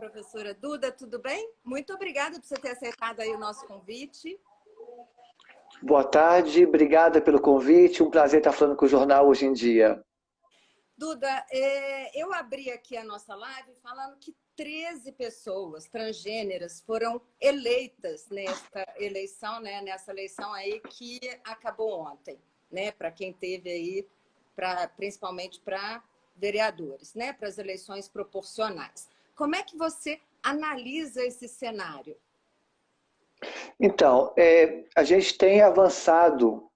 professora Duda, tudo bem? Muito obrigada por você ter aceitado aí o nosso convite. Boa tarde, obrigada pelo convite, um prazer estar falando com o jornal hoje em dia. Duda, eu abri aqui a nossa live falando que 13 pessoas transgêneras foram eleitas nesta eleição, né, nessa eleição aí que acabou ontem, né, para quem teve aí, principalmente para vereadores, né, para as eleições proporcionais. Como é que você analisa esse cenário? Então, a gente tem avançado.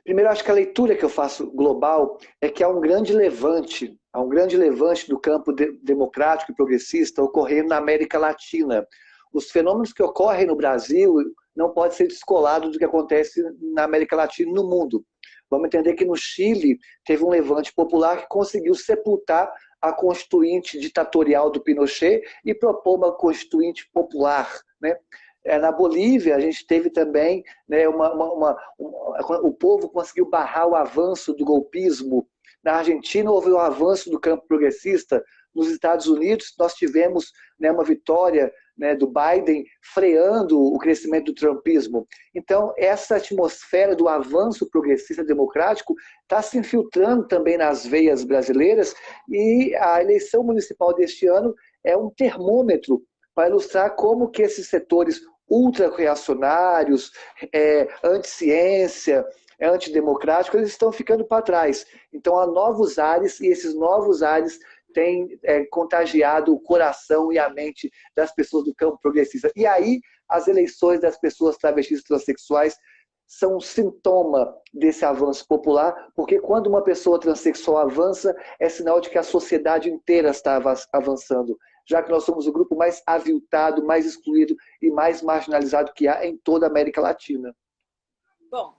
Primeiro, acho que a leitura que eu faço global é que há um grande levante do campo democrático e progressista ocorrendo na América Latina. Os fenômenos que ocorrem no Brasil não podem ser descolados do que acontece na América Latina e no mundo. Vamos entender que no Chile teve um levante popular que conseguiu sepultar a constituinte ditatorial do Pinochet e propor uma constituinte popular, né? Na Bolívia, a gente teve também, né, o povo conseguiu barrar o avanço do golpismo. Na Argentina, houve um avanço do campo progressista. Nos Estados Unidos, nós tivemos, né, uma vitória, né, do Biden freando o crescimento do trumpismo. Então, essa atmosfera do avanço progressista democrático está se infiltrando também nas veias brasileiras e a eleição municipal deste ano é um termômetro para ilustrar como que esses setores ultra-reacionários, anti-ciência, antidemocráticos, eles estão ficando para trás. Então há novos ares, e esses novos ares têm contagiado o coração e a mente das pessoas do campo progressista. E aí as eleições das pessoas travestis e transexuais são um sintoma desse avanço popular, porque quando uma pessoa transexual avança, é sinal de que a sociedade inteira está avançando, já que nós somos o grupo mais aviltado, mais excluído e mais marginalizado que há em toda a América Latina. Bom,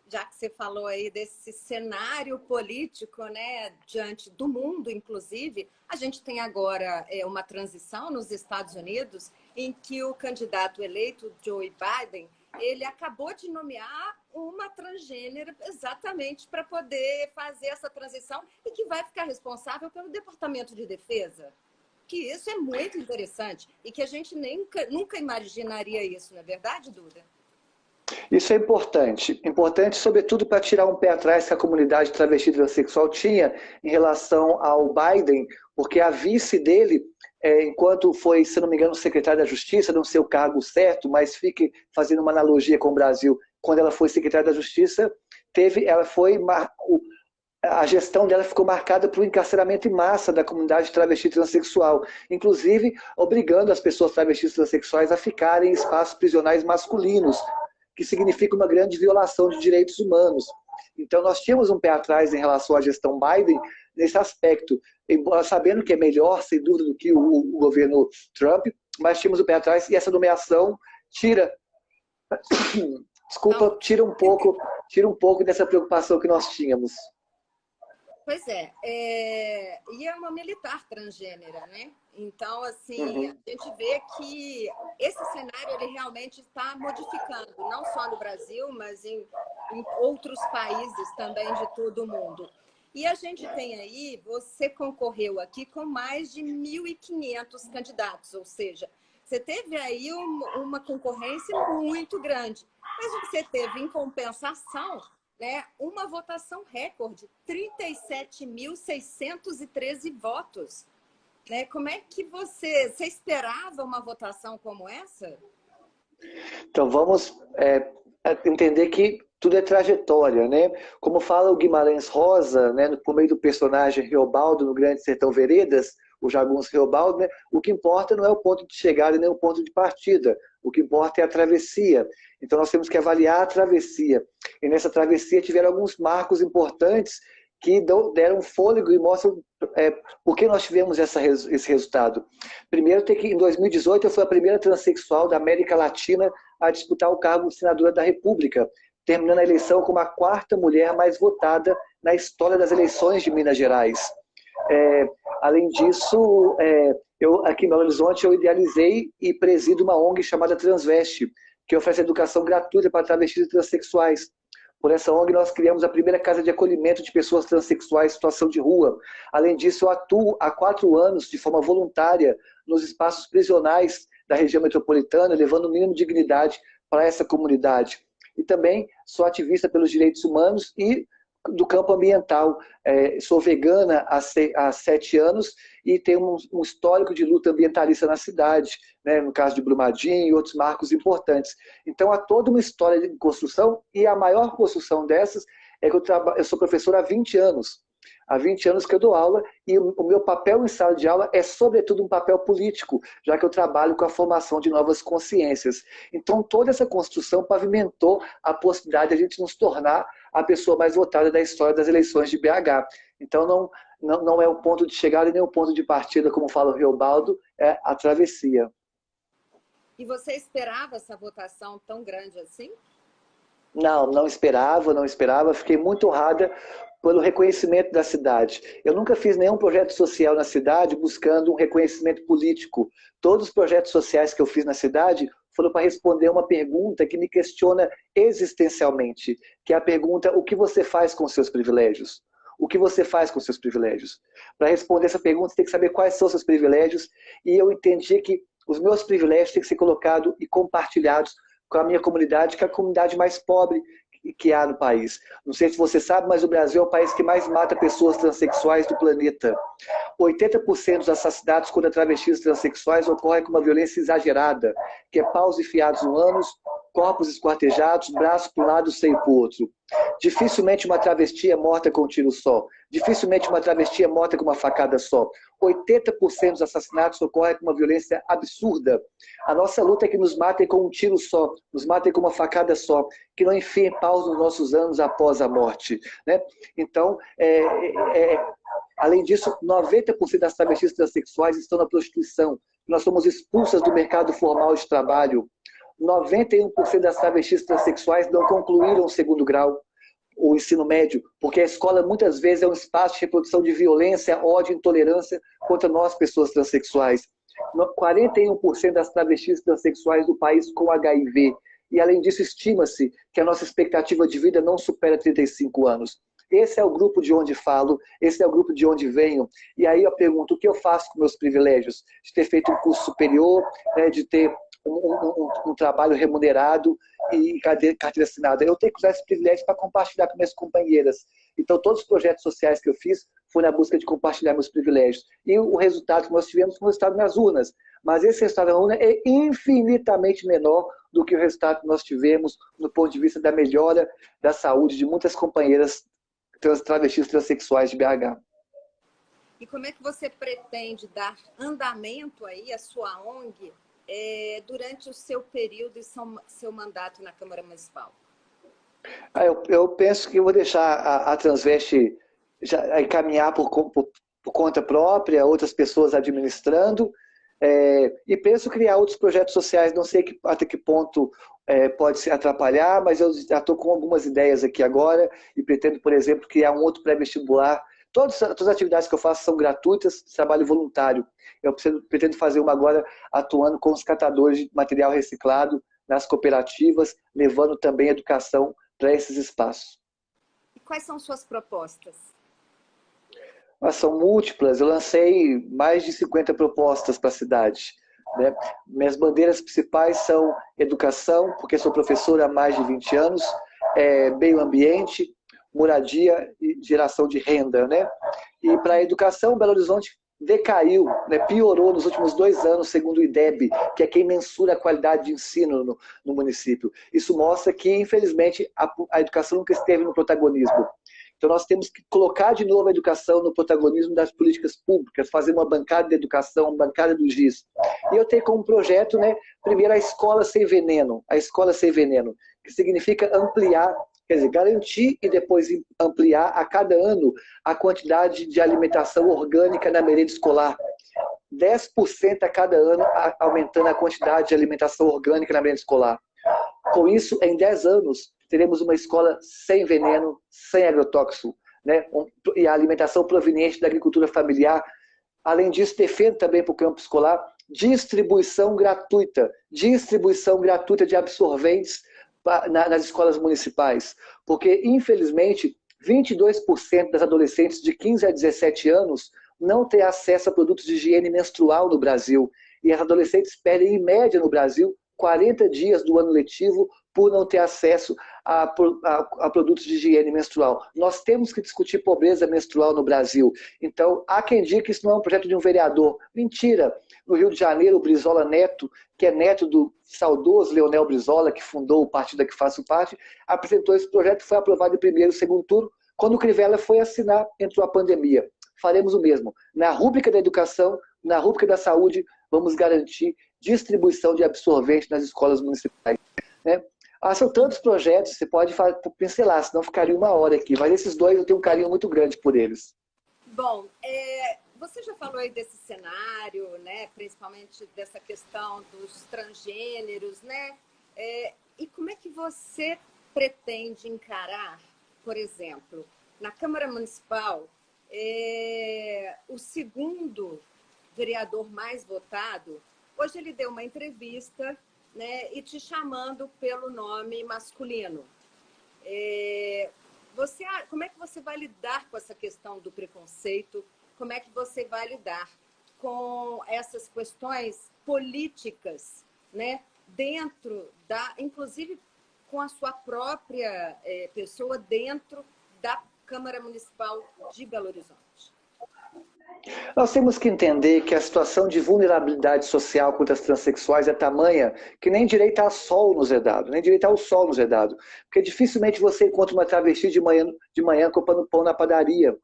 já que você falou aí desse cenário político, né, diante do mundo, inclusive, a gente tem agora uma transição nos Estados Unidos em que o candidato eleito, Joe Biden, ele acabou de nomear uma transgênera exatamente para poder fazer essa transição e que vai ficar responsável pelo Departamento de Defesa. Que isso é muito interessante e que a gente nunca imaginaria isso, não é verdade, Duda? Isso é importante. Importante, sobretudo, para tirar um pé atrás que a comunidade travesti e transexual tinha em relação ao Biden, porque a vice dele, enquanto foi, se não me engano, secretária da Justiça, não sei o cargo certo, mas fique fazendo uma analogia com o Brasil, quando ela foi secretária da Justiça, a gestão dela ficou marcada por um encarceramento em massa da comunidade travesti e transexual, inclusive obrigando as pessoas travestis e transexuais a ficarem em espaços prisionais masculinos, que significa uma grande violação de direitos humanos. Então nós tínhamos um pé atrás em relação à gestão Biden nesse aspecto, embora sabendo que é melhor, sem dúvida, do que o governo Trump, mas tínhamos um pé atrás e essa nomeação tira tira um pouco dessa preocupação que nós tínhamos. Pois e é uma militar transgênera, né? Então, assim, a gente vê que esse cenário ele realmente está modificando, não só no Brasil, mas em outros países também de todo o mundo. E a gente tem aí, você concorreu aqui com mais de 1.500 candidatos, ou seja, você teve aí uma concorrência muito grande, mas você teve, em compensação, né, uma votação recorde, 37.613 votos. Né? Como é que você esperava uma votação como essa? Então vamos entender que tudo é trajetória, né? Como fala o Guimarães Rosa, né, por meio do personagem Reobaldo no Grande Sertão Veredas, o jagunço Reobaldo, né, o que importa não é o ponto de chegada nem o ponto de partida, o que importa é a travessia. Então nós temos que avaliar a travessia. E nessa travessia tiveram alguns marcos importantes que deram fôlego e mostram por que nós tivemos esse resultado. Primeiro, em 2018, eu fui a primeira transexual da América Latina a disputar o cargo de senadora da República, terminando a eleição como a quarta mulher mais votada na história das eleições de Minas Gerais. Além disso, aqui em Belo Horizonte, eu idealizei e presido uma ONG chamada Transveste, que oferece educação gratuita para travestis e transexuais. Por essa ONG, nós criamos a primeira casa de acolhimento de pessoas transexuais em situação de rua. Além disso, eu atuo há 4 anos, de forma voluntária, nos espaços prisionais da região metropolitana, levando o mínimo de dignidade para essa comunidade. E também sou ativista pelos direitos humanos e do campo ambiental. Sou vegana há 7 anos e tenho um histórico de luta ambientalista na cidade, né, no caso de Brumadinho e outros marcos importantes. Então, há toda uma história de construção, e a maior construção dessas é que eu sou professor há 20 anos. Há 20 anos que eu dou aula, e o meu papel em sala de aula é, sobretudo, um papel político, já que eu trabalho com a formação de novas consciências. Então, toda essa construção pavimentou a possibilidade de a gente nos tornar a pessoa mais votada da história das eleições de BH. Então, não é o ponto de chegada e nem o ponto de partida, como fala o Riobaldo, é a travessia. E você esperava essa votação tão grande assim? Não esperava. Fiquei muito honrada pelo reconhecimento da cidade. Eu nunca fiz nenhum projeto social na cidade buscando um reconhecimento político. Todos os projetos sociais que eu fiz na cidade foram para responder uma pergunta que me questiona existencialmente, que é a pergunta: o que você faz com os seus privilégios? O que você faz com os seus privilégios? Para responder essa pergunta, você tem que saber quais são os seus privilégios, e eu entendi que os meus privilégios têm que ser colocados e compartilhados com a minha comunidade, que é a comunidade mais pobre que há no país. Não sei se você sabe, mas o Brasil é o país que mais mata pessoas transexuais do planeta. 80% dos assassinatos contra travestis transexuais ocorrem com uma violência exagerada, que é paus enfiados no ânus, corpos esquartejados, braços para um lado, seio para o outro. Dificilmente uma travesti é morta com um tiro só. Dificilmente uma travesti é morta com uma facada só. 80% dos assassinatos ocorrem com uma violência absurda. A nossa luta é que nos matem com um tiro só, nos matem com uma facada só, que não enfiem paus nos nossos anos após a morte, né? Então, além disso, 90% das travestis transexuais estão na prostituição. Nós somos expulsas do mercado formal de trabalho. 91% das travestis transexuais não concluíram o 2º grau, o ensino médio, porque a escola muitas vezes é um espaço de reprodução de violência, ódio e intolerância contra nós, pessoas transexuais. 41% das travestis transexuais do país com HIV. E, além disso, estima-se que a nossa expectativa de vida não supera 35 anos. Esse é o grupo de onde falo, esse é o grupo de onde venho. E aí eu pergunto: o que eu faço com meus privilégios? De ter feito um curso superior, né, de ter um trabalho remunerado e carteira assinada. Eu tenho que usar esse privilégio para compartilhar com minhas companheiras. Então, todos os projetos sociais que eu fiz foram na busca de compartilhar meus privilégios. E o resultado que nós tivemos foi o resultado nas urnas. Mas esse resultado na urna é infinitamente menor do que o resultado que nós tivemos no ponto de vista da melhora da saúde de muitas companheiras travestis transexuais de BH. E como é que você pretende dar andamento aí à sua ONG durante o seu período e seu mandato na Câmara Municipal? Eu penso que eu vou deixar a Transveste encaminhar por conta própria, outras pessoas administrando, e penso criar outros projetos sociais. Não sei até que ponto pode se atrapalhar, mas eu já estou com algumas ideias aqui agora e pretendo, por exemplo, criar um outro pré-vestibular. Todas as atividades que eu faço são gratuitas, trabalho voluntário. Eu pretendo fazer uma agora atuando com os catadores de material reciclado nas cooperativas, levando também educação para esses espaços. E quais são suas propostas? São múltiplas. Eu lancei mais de 50 propostas para a cidade, né? Minhas bandeiras principais são educação, porque sou professor há mais de 20 anos, meio ambiente, moradia e geração de renda, né? E para a educação, Belo Horizonte decaiu, né? Piorou nos últimos 2 anos, segundo o IDEB, que é quem mensura a qualidade de ensino no município. Isso mostra que, infelizmente, a educação nunca esteve no protagonismo. Então, nós temos que colocar de novo a educação no protagonismo das políticas públicas, fazer uma bancada de educação, uma bancada do GIS. E eu tenho como projeto, né, primeiro, a Escola Sem Veneno, que significa ampliar, quer dizer, garantir e depois ampliar a cada ano a quantidade de alimentação orgânica na merenda escolar. 10% a cada ano, aumentando a quantidade de alimentação orgânica na merenda escolar. Com isso, em 10 anos, teremos uma escola sem veneno, sem agrotóxico, né? E a alimentação proveniente da agricultura familiar. Além disso, defendo também para o campo escolar distribuição gratuita de absorventes nas escolas municipais, porque, infelizmente, 22% das adolescentes de 15 a 17 anos não têm acesso a produtos de higiene menstrual no Brasil. E as adolescentes perdem, em média, no Brasil, 40 dias do ano letivo por não ter acesso a produtos de higiene menstrual. Nós temos que discutir pobreza menstrual no Brasil. Então, há quem diga que isso não é um projeto de um vereador. Mentira! No Rio de Janeiro, o Brizola Neto, que é neto do saudoso Leonel Brizola, que fundou o partido a que faço parte, apresentou esse projeto, foi aprovado em primeiro e segundo turno. Quando o Crivella foi assinar, entrou a pandemia. Faremos o mesmo. Na rúbrica da educação, na rúbrica da saúde, vamos garantir distribuição de absorvente nas escolas municipais. Né? São tantos projetos, você pode pincelar, senão ficaria uma hora aqui. Mas esses dois eu tenho um carinho muito grande por eles. Bom, você já falou aí desse cenário, né? Principalmente dessa questão dos transgêneros, né? E como é que você pretende encarar, por exemplo, na Câmara Municipal, o segundo vereador mais votado? Hoje ele deu uma entrevista, né, e te chamando pelo nome masculino. Como é que você vai lidar com essa questão do preconceito? Como é que você vai lidar com essas questões políticas, né, dentro inclusive com a sua própria pessoa dentro da Câmara Municipal de Belo Horizonte? Nós temos que entender que a situação de vulnerabilidade social contra as transexuais é tamanha que nem direito ao sol nos é dado, nem direito ao sol nos é dado. Porque dificilmente você encontra uma travesti de manhã comprando pão na padaria.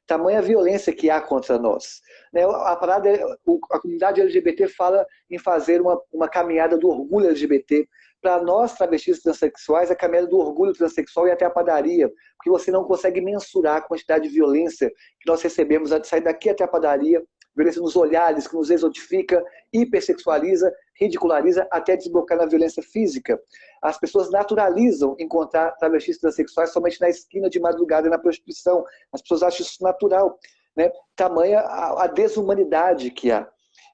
Tamanha violência que há contra nós. A comunidade LGBT fala em fazer uma caminhada do orgulho LGBT. Para nós, travestis transexuais, a caminhada do orgulho transexual é até a padaria, porque você não consegue mensurar a quantidade de violência que nós recebemos a sair daqui até a padaria, violência nos olhares, que nos exotifica, hipersexualiza, ridiculariza, até desbocar na violência física. As pessoas naturalizam encontrar travestis transexuais somente na esquina de madrugada e na prostituição. As pessoas acham isso natural, né? Tamanha a desumanidade que há.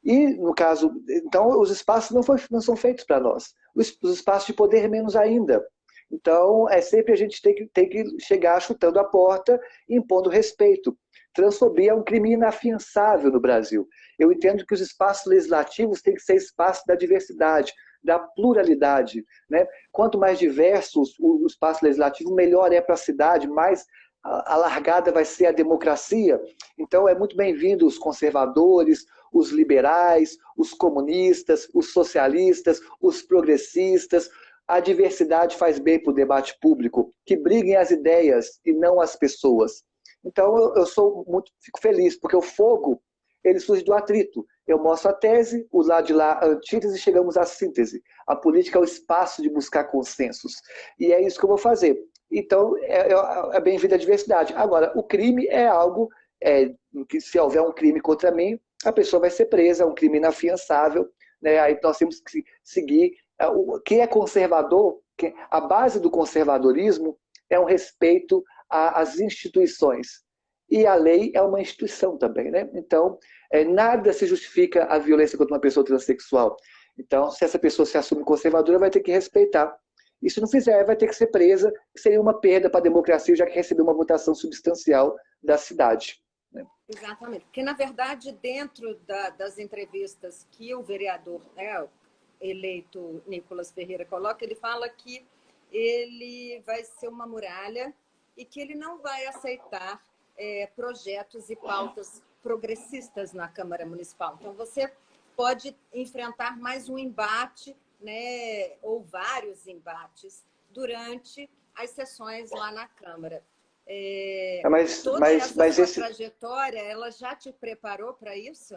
E, no caso, então, os espaços não são feitos para nós. Os espaços de poder, menos ainda. Então, sempre a gente tem que chegar chutando a porta e impondo respeito. Transfobia é um crime inafiançável no Brasil. Eu entendo que os espaços legislativos têm que ser espaços da diversidade, da pluralidade, né? Quanto mais diversos o espaço legislativo, melhor é para a cidade, mais alargada vai ser a democracia. Então, é muito bem-vindo os conservadores, os liberais, os comunistas, os socialistas, os progressistas. A diversidade faz bem para o debate público, que briguem as ideias e não as pessoas. Então, eu fico feliz, porque o fogo ele surge do atrito. Eu mostro a tese, o lado de lá a antítese e chegamos à síntese. A política é o espaço de buscar consensos. E é isso que eu vou fazer. Então, é bem-vinda a diversidade. Agora, o crime é algo que, se houver um crime contra mim, a pessoa vai ser presa, é um crime inafiançável. Né? Aí nós temos que seguir. Quem é conservador, a base do conservadorismo é um respeito às instituições. E a lei é uma instituição também. Né? Então, nada se justifica a violência contra uma pessoa transexual. Então, se essa pessoa se assume conservadora, vai ter que respeitar. E se não fizer, vai ter que ser presa, que seria uma perda para a democracia, já que recebeu uma votação substancial da cidade. Né? Exatamente. Porque, na verdade, dentro das entrevistas que o vereador eleito Nicolas Ferreira coloca, ele fala que ele vai ser uma muralha e que ele não vai aceitar projetos e pautas progressistas na Câmara Municipal. Então, você pode enfrentar mais um embate, né, ou vários embates durante as sessões lá na Câmara. Toda essa trajetória, ela já te preparou para isso?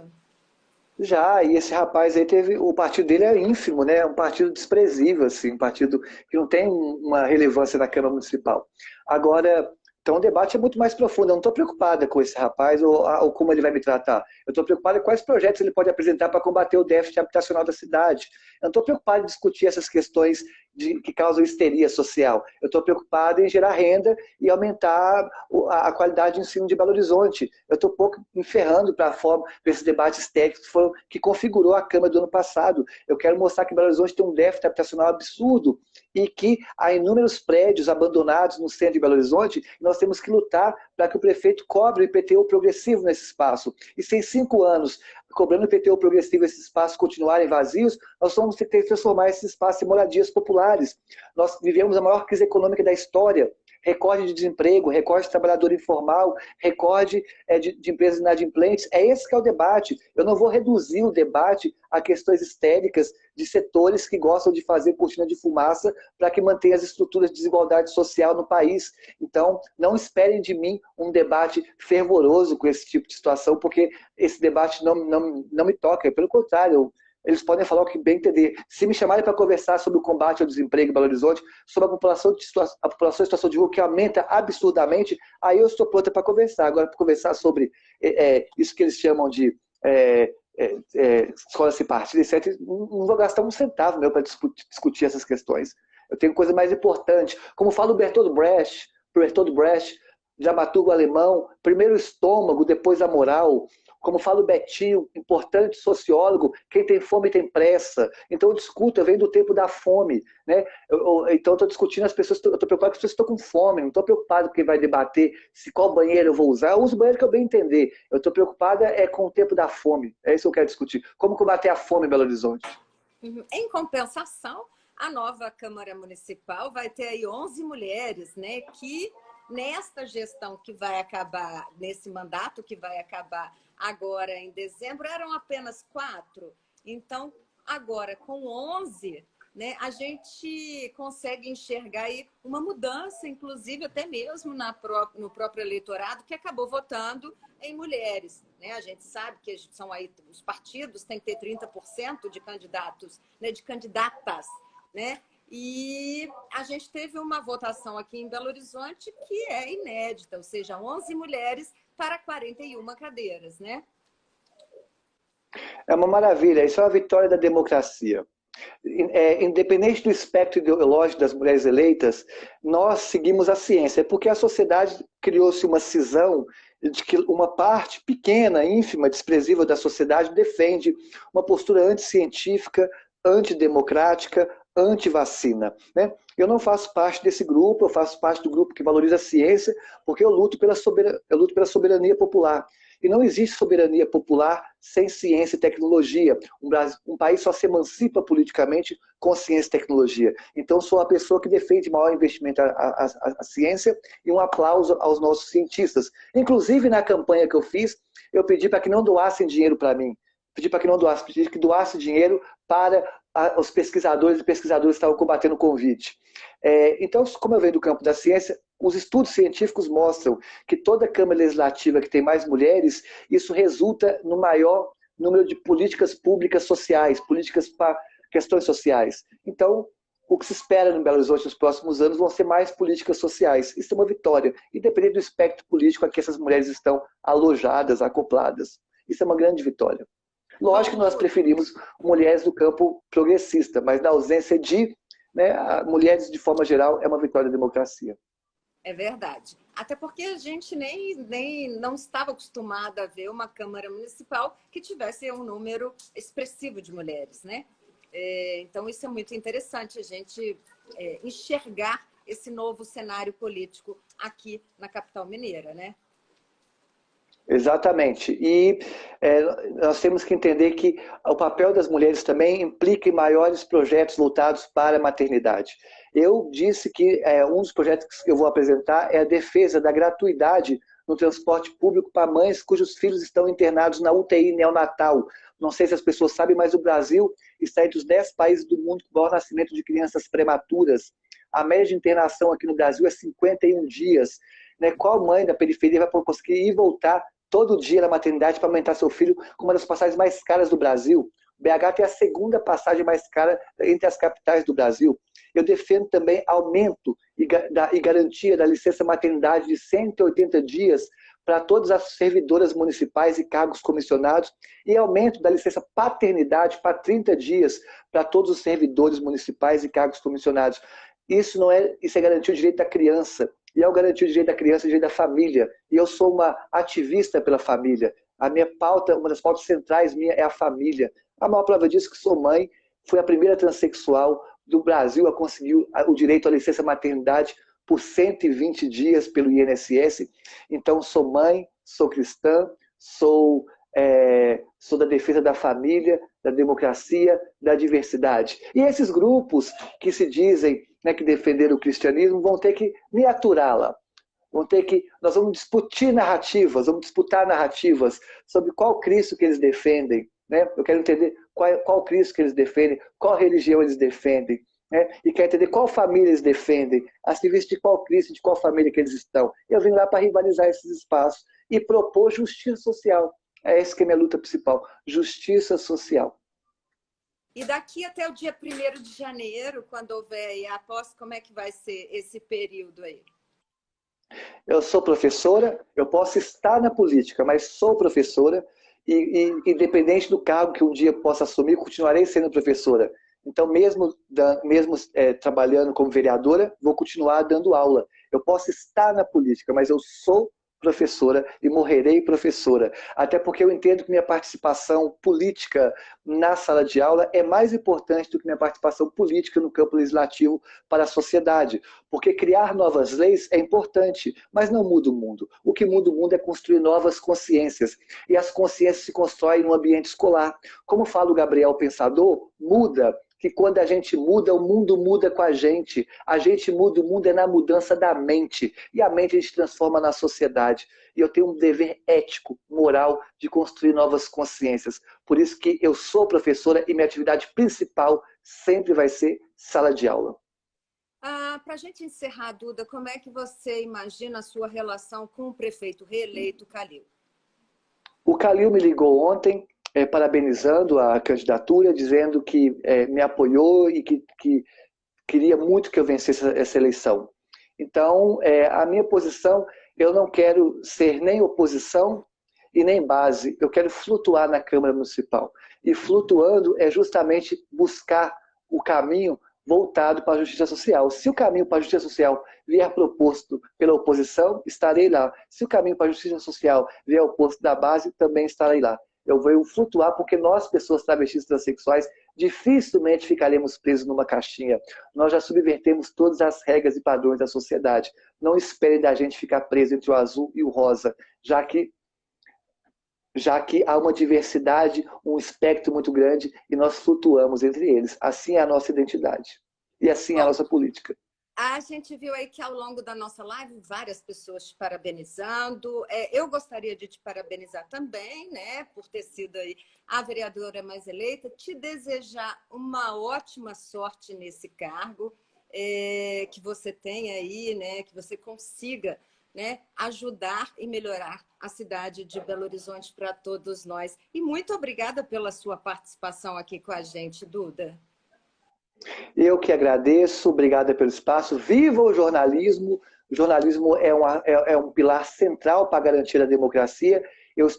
Já, e esse rapaz aí o partido dele é ínfimo, né? É um partido desprezível, assim, um partido que não tem uma relevância na Câmara Municipal. Agora, então o debate é muito mais profundo. Eu não estou preocupada com esse rapaz ou como ele vai me tratar. Eu estou preocupada com quais projetos ele pode apresentar para combater o déficit habitacional da cidade. Eu não estou preocupada em discutir essas questões que causam histeria social. Eu estou preocupado em gerar renda e aumentar a qualidade de ensino de Belo Horizonte. Eu estou um pouco me ferrando para esses debates técnicos que configurou a Câmara do ano passado. Eu quero mostrar que Belo Horizonte tem um déficit habitacional absurdo e que há inúmeros prédios abandonados no centro de Belo Horizonte e nós temos que lutar para que o prefeito cobre o IPTU progressivo nesse espaço. E se em 5 anos, cobrando o IPTU progressivo, esses espaços continuarem vazios, nós vamos ter que transformar esses espaços em moradias populares. Nós vivemos a maior crise econômica da história, recorde de desemprego, recorde de trabalhador informal, recorde de empresas inadimplentes. É esse que é o debate. Eu não vou reduzir o debate a questões histéricas de setores que gostam de fazer cortina de fumaça para que mantenha as estruturas de desigualdade social no país. Então, não esperem de mim um debate fervoroso com esse tipo de situação, porque esse debate não me toca. Pelo contrário, eles podem falar o que bem entender. Se me chamarem para conversar sobre o combate ao desemprego em Belo Horizonte, sobre a população em situação de rua que aumenta absurdamente, aí eu estou pronta para conversar. Agora, para conversar sobre isso que eles chamam de escola sem partido, etc., não vou gastar um centavo meu para discutir essas questões. Eu tenho coisa mais importante. Como fala o Bertolt Brecht, dramaturgo alemão, primeiro o estômago, depois a moral. Como fala o Betinho, importante sociólogo, quem tem fome tem pressa. Então eu discuto, eu venho do tempo da fome. Né? Então eu estou discutindo as pessoas, eu estou preocupado com as pessoas que estão com fome, não estou preocupado com quem vai debater qual banheiro eu vou usar. Eu uso o banheiro que eu bem entender. Eu estou preocupada com o tempo da fome. É isso que eu quero discutir. Como combater a fome em Belo Horizonte. Em compensação, a nova Câmara Municipal vai ter aí 11 mulheres, né, que nesta gestão que vai acabar, nesse mandato que vai acabar agora em dezembro, eram apenas 4. Então, agora com 11, né, a gente consegue enxergar aí uma mudança, inclusive até mesmo no próprio eleitorado, que acabou votando em mulheres. Né? A gente sabe que são aí, os partidos têm que ter 30% de candidatos, né, de candidatas, né? E a gente teve uma votação aqui em Belo Horizonte que é inédita, ou seja, 11 mulheres para 41 cadeiras, né? É uma maravilha, isso é uma vitória da democracia. Independente do espectro ideológico das mulheres eleitas, nós seguimos a ciência, porque a sociedade criou-se uma cisão de que uma parte pequena, ínfima, desprezível da sociedade defende uma postura anticientífica, antidemocrática, anti-vacina. Né? Eu não faço parte desse grupo, eu faço parte do grupo que valoriza a ciência, porque eu luto pela soberania popular. E não existe soberania popular sem ciência e tecnologia. Um país só se emancipa politicamente com ciência e tecnologia. Então, sou a pessoa que defende maior investimento à ciência e um aplauso aos nossos cientistas. Inclusive, na campanha que eu fiz, eu pedi para que não doassem dinheiro para mim. Pedi que doasse dinheiro para os pesquisadores e pesquisadoras que estavam combatendo o Covid. Então, como eu venho do campo da ciência, os estudos científicos mostram que toda Câmara Legislativa que tem mais mulheres, isso resulta no maior número de políticas públicas sociais, políticas para questões sociais. Então, o que se espera no Belo Horizonte nos próximos anos vão ser mais políticas sociais. Isso é uma vitória, independente do espectro político a que essas mulheres estão alojadas, acopladas. Isso é uma grande vitória. Lógico que nós preferimos mulheres do campo progressista, mas na ausência de mulheres, de forma geral, é uma vitória da democracia. É verdade. Até porque a gente nem não estava acostumada a ver uma Câmara Municipal que tivesse um número expressivo de mulheres, né? Então, isso é muito interessante, a gente enxergar esse novo cenário político aqui na capital mineira, né? Exatamente. E nós temos que entender que o papel das mulheres também implica em maiores projetos voltados para a maternidade. Eu disse que um dos projetos que eu vou apresentar é a defesa da gratuidade no transporte público para mães cujos filhos estão internados na UTI neonatal. Não sei se as pessoas sabem, mas o Brasil está entre os 10 países do mundo com o maior nascimento de crianças prematuras. A média de internação aqui no Brasil é 51 dias. Né? Qual mãe da periferia vai conseguir ir e voltar todo dia na maternidade para aumentar seu filho com uma das passagens mais caras do Brasil? O BH tem a segunda passagem mais cara entre as capitais do Brasil. Eu defendo também aumento e garantia da licença maternidade de 180 dias para todas as servidoras municipais e cargos comissionados e aumento da licença paternidade para 30 dias para todos os servidores municipais e cargos comissionados. Isso é garantir o direito da criança. E ao garantir o direito da criança, o direito da família. E eu sou uma ativista pela família. A minha pauta, uma das pautas centrais minha é a família. A maior prova disso é que sou mãe, fui a primeira transexual do Brasil a conseguir o direito à licença maternidade por 120 dias pelo INSS. Então, sou mãe, sou cristã, sou da defesa da família, da democracia, da diversidade. E esses grupos que se dizem, né, que defenderam o cristianismo vão ter que me aturá-la. Nós vamos disputar narrativas sobre qual Cristo que eles defendem. Né? Eu quero entender qual Cristo que eles defendem, qual religião eles defendem. Né? E quero entender qual família eles defendem, a serviço de qual Cristo, de qual família que eles estão. Eu vim lá para rivalizar esses espaços e propor justiça social. É essa que é a minha luta principal, justiça social. E daqui até o dia 1º de janeiro, quando houver a posse, como é que vai ser esse período aí? Eu sou professora, eu posso estar na política, mas sou professora e independente do cargo que um dia possa assumir, continuarei sendo professora. Então, mesmo trabalhando como vereadora, vou continuar dando aula. Eu posso estar na política, mas eu sou professora e morrerei professora. Até porque eu entendo que minha participação política na sala de aula é mais importante do que minha participação política no campo legislativo para a sociedade. Porque criar novas leis é importante, mas não muda o mundo. O que muda o mundo é construir novas consciências. E as consciências se constroem no ambiente escolar. Como fala o Gabriel Pensador, muda que quando a gente muda, o mundo muda com a gente. A gente muda, o mundo é na mudança da mente. E a mente a gente transforma na sociedade. E eu tenho um dever ético, moral, de construir novas consciências. Por isso que eu sou professora e minha atividade principal sempre vai ser sala de aula. Para a gente encerrar, Duda, como é que você imagina a sua relação com o prefeito reeleito, Calil? O Calil me ligou ontem, parabenizando a candidatura, dizendo que me apoiou e que queria muito que eu vencesse essa eleição. Então, a minha posição, eu não quero ser nem oposição e nem base, eu quero flutuar na Câmara Municipal. E flutuando é justamente buscar o caminho voltado para a justiça social. Se o caminho para a justiça social vier proposto pela oposição, estarei lá. Se o caminho para a justiça social vier oposto da base, também estarei lá. Eu vou flutuar porque nós, pessoas travestis transexuais, dificilmente ficaremos presos numa caixinha. Nós já subvertemos todas as regras e padrões da sociedade. Não espere da gente ficar preso entre o azul e o rosa, já que há uma diversidade, um espectro muito grande e nós flutuamos entre eles. Assim é a nossa identidade. E assim é a nossa política. A gente viu aí que ao longo da nossa live, várias pessoas te parabenizando. Eu gostaria de te parabenizar também, né, por ter sido aí a vereadora mais eleita. Te desejar uma ótima sorte nesse cargo, que você tenha aí, né, que você consiga, né, ajudar e melhorar a cidade de Belo Horizonte para todos nós. E muito obrigada pela sua participação aqui com a gente, Duda. Eu que agradeço, obrigada pelo espaço. Viva o jornalismo! O jornalismo é um pilar central para garantir a democracia. Eu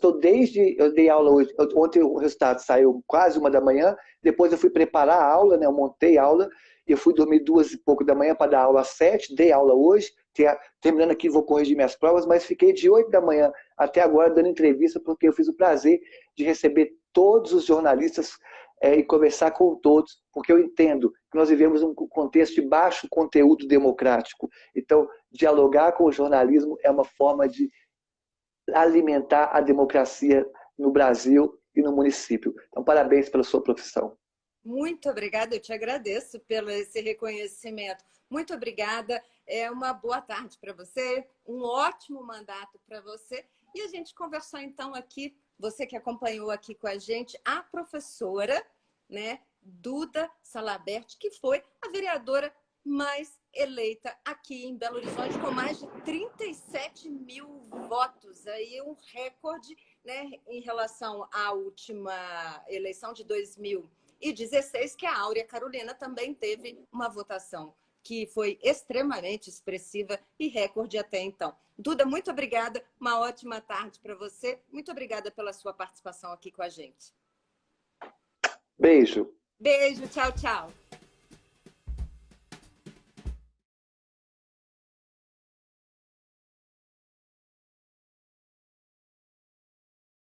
dei aula hoje, ontem o resultado saiu quase 1h, depois eu fui preparar a aula, né? Eu montei a aula, e eu fui dormir 2h pouco da manhã para dar aula às 7, dei aula hoje, terminando aqui vou corrigir minhas provas, mas fiquei de 8h até agora dando entrevista, porque eu fiz o prazer de receber todos os jornalistas e conversar com todos, porque eu entendo que nós vivemos um contexto de baixo conteúdo democrático. Então, dialogar com o jornalismo é uma forma de alimentar a democracia no Brasil e no município. Então, parabéns pela sua profissão. Muito obrigada, eu te agradeço pelo esse reconhecimento. Muito obrigada, uma boa tarde para você, um ótimo mandato para você. E a gente conversou então aqui, você que acompanhou aqui com a gente, a professora, né, Duda Salabert, que foi a vereadora mais eleita aqui em Belo Horizonte, com mais de 37 mil votos. Aí um recorde, né, em relação à última eleição de 2016, que a Áurea Carolina também teve uma votação que foi extremamente expressiva e recorde até então. Duda, muito obrigada. Uma ótima tarde para você. Muito obrigada pela sua participação aqui com a gente. Beijo. Beijo, tchau, tchau.